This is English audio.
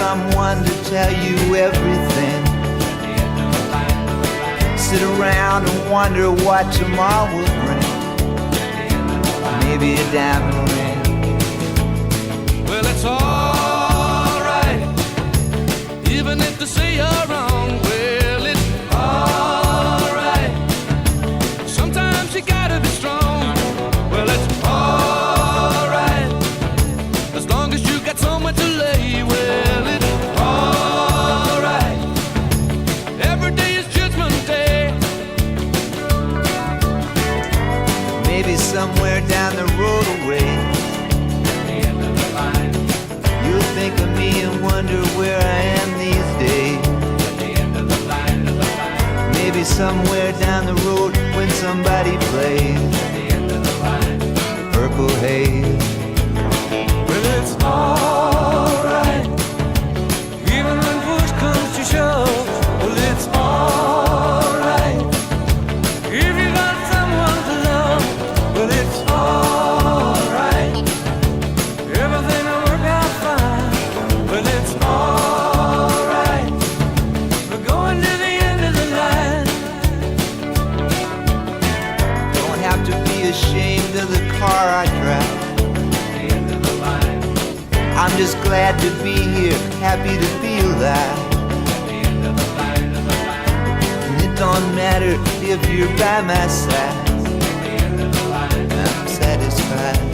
someone to tell you everything. Sit around and wonder what tomorrow will bring. Maybe a diamond ring. Well, it's alright, even if they say you're wrong. Well, it's alright, sometimes you gotta be strong. Well, it's alright, as long as you got somewhere to lay. Well, it's alright, every day is Judgment Day. Maybe somewhere down the road away, you'll think of me and wonder where I am these days. Maybe somewhere down the road when somebody plays Purple Haze. Well, it's alright, even when push comes to shove. Well, it's alright, if you got someone to love. Well, it's alright, everything will work out fine. Well, it's alright, we're going to the end of the line. Don't have to be ashamed of the car I drive. I'm just glad to be here, happy to be alive. And it don't matter if you're by my side, I'm satisfied.